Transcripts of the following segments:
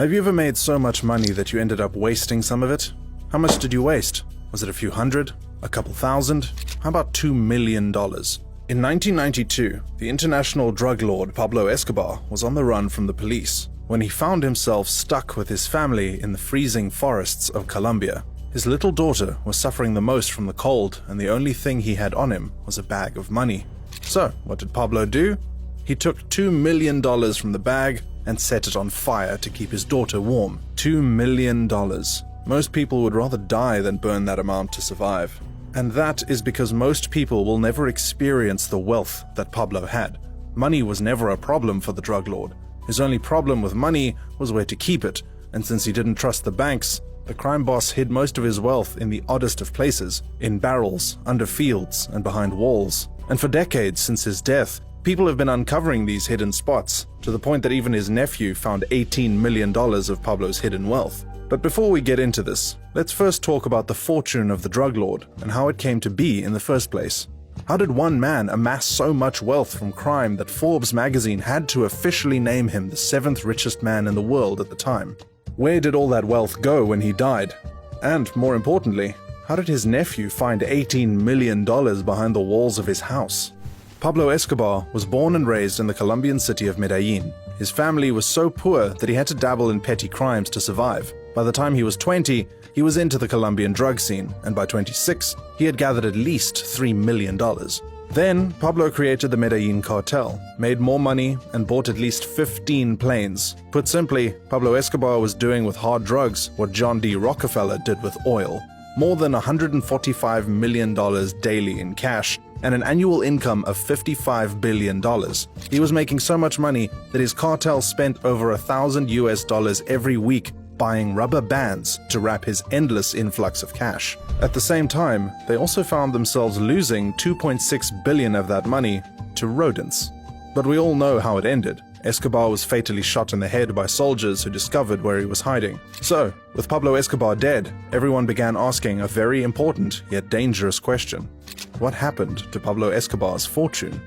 Have you ever made so much money that you ended up wasting some of it? How much did you waste? Was it a few hundred? A couple thousand? How about $2 million? In 1992, the international drug lord Pablo Escobar was on the run from the police when he found himself stuck with his family in the freezing forests of Colombia. His little daughter was suffering the most from the cold, and the only thing he had on him was a bag of money. So, what did Pablo do? He took $2 million from the bag and set it on fire to keep his daughter warm. $2 million. Most people would rather die than burn that amount to survive. And that is because most people will never experience the wealth that Pablo had. Money was never a problem for the drug lord. His only problem with money was where to keep it, and since he didn't trust the banks, the crime boss hid most of his wealth in the oddest of places, in barrels, under fields, and behind walls. And for decades since his death, people have been uncovering these hidden spots, to the point that even his nephew found $18 million of Pablo's hidden wealth. But before we get into this, let's first talk about the fortune of the drug lord and how it came to be in the first place. How did one man amass so much wealth from crime that Forbes magazine had to officially name him the 7th richest man in the world at the time? Where did all that wealth go when he died? And more importantly, how did his nephew find $18 million behind the walls of his house? Pablo Escobar was born and raised in the Colombian city of Medellin. His family was so poor that he had to dabble in petty crimes to survive. By the time he was 20, he was into the Colombian drug scene, and by 26, he had gathered at least $3 million. Then, Pablo created the Medellin cartel, made more money, and bought at least 15 planes. Put simply, Pablo Escobar was doing with hard drugs what John D. Rockefeller did with oil. More than $145 million daily in cash, and an annual income of $55 billion. He was making so much money that his cartel spent over $1,000 every week buying rubber bands to wrap his endless influx of cash. At the same time, they also found themselves losing $2.6 billion of that money to rodents. But we all know how it ended. Escobar was fatally shot in the head by soldiers who discovered where he was hiding. So, with Pablo Escobar dead, everyone began asking a very important yet dangerous question. What happened to Pablo Escobar's fortune?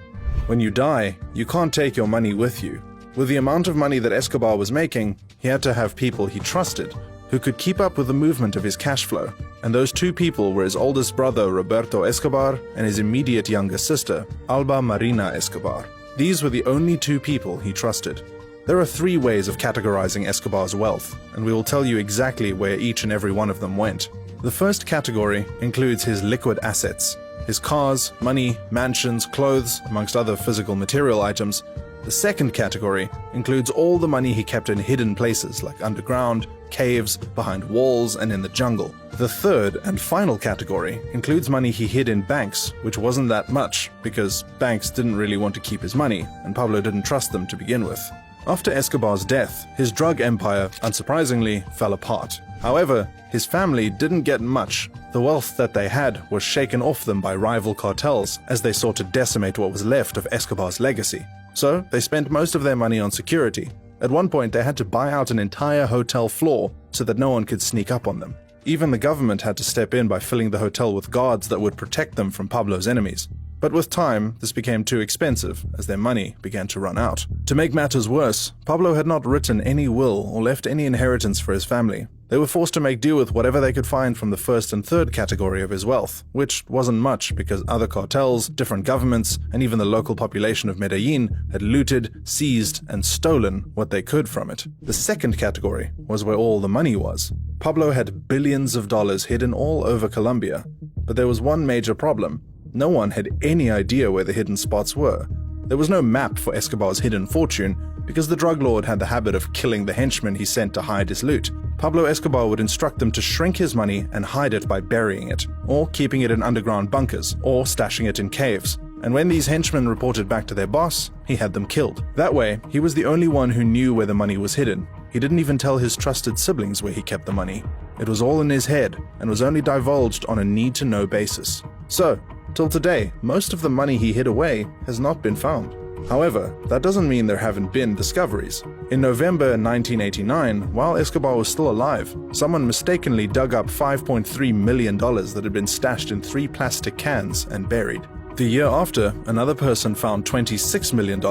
When you die, you can't take your money with you. With the amount of money that Escobar was making, he had to have people he trusted, who could keep up with the movement of his cash flow. And those two people were his oldest brother Roberto Escobar and his immediate younger sister, Alba Marina Escobar. These were the only two people he trusted. There are 3 ways of categorizing Escobar's wealth, and we will tell you exactly where each and every one of them went. The first category includes his liquid assets, his cars, money, mansions, clothes, amongst other physical material items. The second category includes all the money he kept in hidden places like underground, caves, behind walls, and in the jungle. The third and final category includes money he hid in banks, which wasn't that much because banks didn't really want to keep his money, and Pablo didn't trust them to begin with. After Escobar's death, his drug empire, unsurprisingly, fell apart. However, his family didn't get much. The wealth that they had was shaken off them by rival cartels as they sought to decimate what was left of Escobar's legacy. So, they spent most of their money on security. At one point, they had to buy out an entire hotel floor so that no one could sneak up on them. Even the government had to step in by filling the hotel with guards that would protect them from Pablo's enemies. But with time, this became too expensive as their money began to run out. To make matters worse, Pablo had not written any will or left any inheritance for his family. They were forced to make do with whatever they could find from the first and third category of his wealth, which wasn't much because other cartels, different governments, and even the local population of Medellin had looted, seized, and stolen what they could from it. The second category was where all the money was. Pablo had billions of dollars hidden all over Colombia, but there was one major problem. No one had any idea where the hidden spots were. There was no map for Escobar's hidden fortune because the drug lord had the habit of killing the henchmen he sent to hide his loot. Pablo Escobar would instruct them to shrink his money and hide it by burying it, or keeping it in underground bunkers, or stashing it in caves. And when these henchmen reported back to their boss, he had them killed. That way, he was the only one who knew where the money was hidden. He didn't even tell his trusted siblings where he kept the money. It was all in his head, and was only divulged on a need-to-know basis. So, till today, most of the money he hid away has not been found. However, that doesn't mean there haven't been discoveries. In November 1989, while Escobar was still alive, someone mistakenly dug up $5.3 million that had been stashed in 3 plastic cans and buried. The year after, another person found $26 million,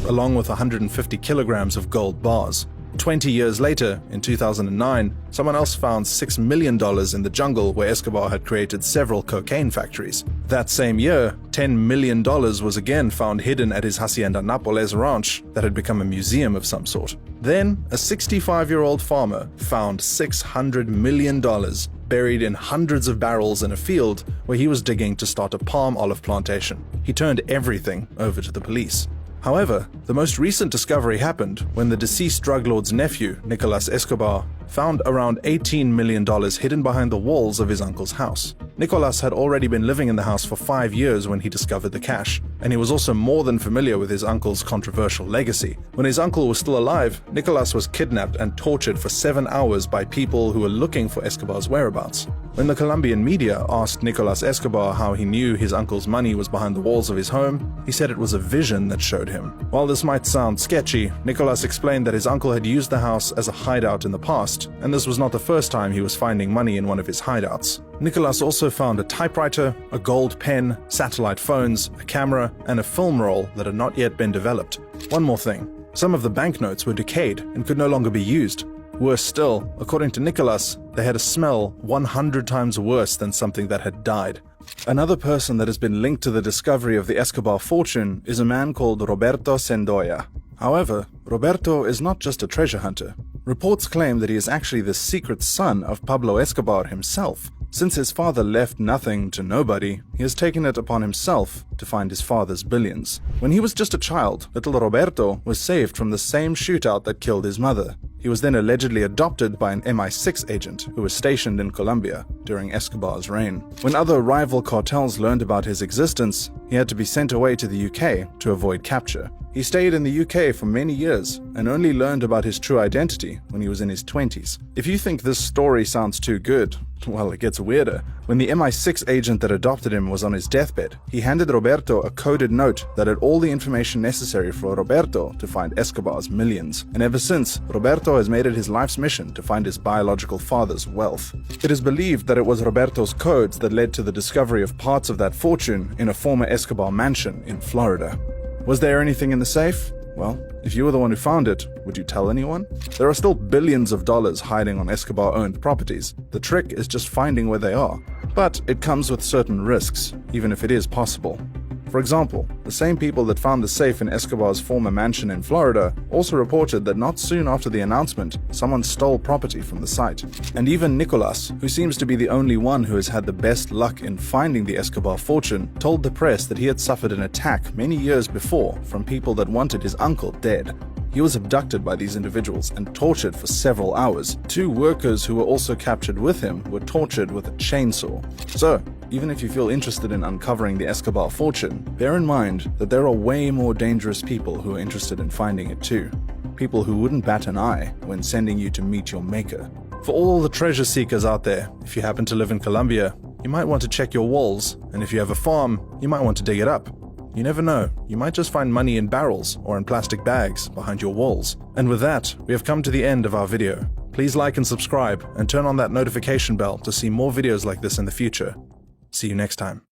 along with 150 kilograms of gold bars. 20 years later, in 2009, someone else found $6 million in the jungle where Escobar had created several cocaine factories. That same year, $10 million was again found hidden at his Hacienda Nápoles ranch that had become a museum of some sort. Then, a 65-year-old farmer found $600 million buried in hundreds of barrels in a field where he was digging to start a palm olive plantation. He turned everything over to the police. However, the most recent discovery happened when the deceased drug lord's nephew, Nicolas Escobar, found around $18 million hidden behind the walls of his uncle's house. Nicolas had already been living in the house for 5 years when he discovered the cash, and he was also more than familiar with his uncle's controversial legacy. When his uncle was still alive, Nicolas was kidnapped and tortured for 7 hours by people who were looking for Escobar's whereabouts. When the Colombian media asked Nicolas Escobar how he knew his uncle's money was behind the walls of his home, he said it was a vision that showed him. While this might sound sketchy, Nicolas explained that his uncle had used the house as a hideout in the past, and this was not the first time he was finding money in one of his hideouts. Nicolas also found a typewriter, a gold pen, satellite phones, a camera, and a film roll that had not yet been developed. One more thing. Some of the banknotes were decayed and could no longer be used. Worse still, according to Nicolas, they had a smell 100 times worse than something that had died. Another person that has been linked to the discovery of the Escobar fortune is a man called Roberto Sendoya. However, Roberto is not just a treasure hunter. Reports claim that he is actually the secret son of Pablo Escobar himself. Since his father left nothing to nobody, he has taken it upon himself to find his father's billions. When he was just a child, little Roberto was saved from the same shootout that killed his mother. He was then allegedly adopted by an MI6 agent who was stationed in Colombia during Escobar's reign. When other rival cartels learned about his existence, he had to be sent away to the UK to avoid capture. He stayed in the UK for many years and only learned about his true identity when he was in his 20s. If you think this story sounds too good, well, it gets weirder. When the MI6 agent that adopted him was on his deathbed, he handed Roberto a coded note that had all the information necessary for Roberto to find Escobar's millions. And ever since, Roberto has made it his life's mission to find his biological father's wealth. It is believed that it was Roberto's codes that led to the discovery of parts of that fortune in a former Escobar mansion in Florida. Was there anything in the safe? Well, if you were the one who found it, would you tell anyone? There are still billions of dollars hiding on Escobar-owned properties. The trick is just finding where they are. But it comes with certain risks, even if it is possible. For example, the same people that found the safe in Escobar's former mansion in Florida also reported that not soon after the announcement, someone stole property from the site. And even Nicolas, who seems to be the only one who has had the best luck in finding the Escobar fortune, told the press that he had suffered an attack many years before from people that wanted his uncle dead. He was abducted by these individuals and tortured for several hours. 2 workers who were also captured with him were tortured with a chainsaw. So, even if you feel interested in uncovering the Escobar fortune, bear in mind that there are way more dangerous people who are interested in finding it too. People who wouldn't bat an eye when sending you to meet your maker. For all the treasure seekers out there, if you happen to live in Colombia, you might want to check your walls, and if you have a farm, you might want to dig it up. You never know, you might just find money in barrels or in plastic bags behind your walls. And with that, we have come to the end of our video. Please like and subscribe, and turn on that notification bell to see more videos like this in the future. See you next time.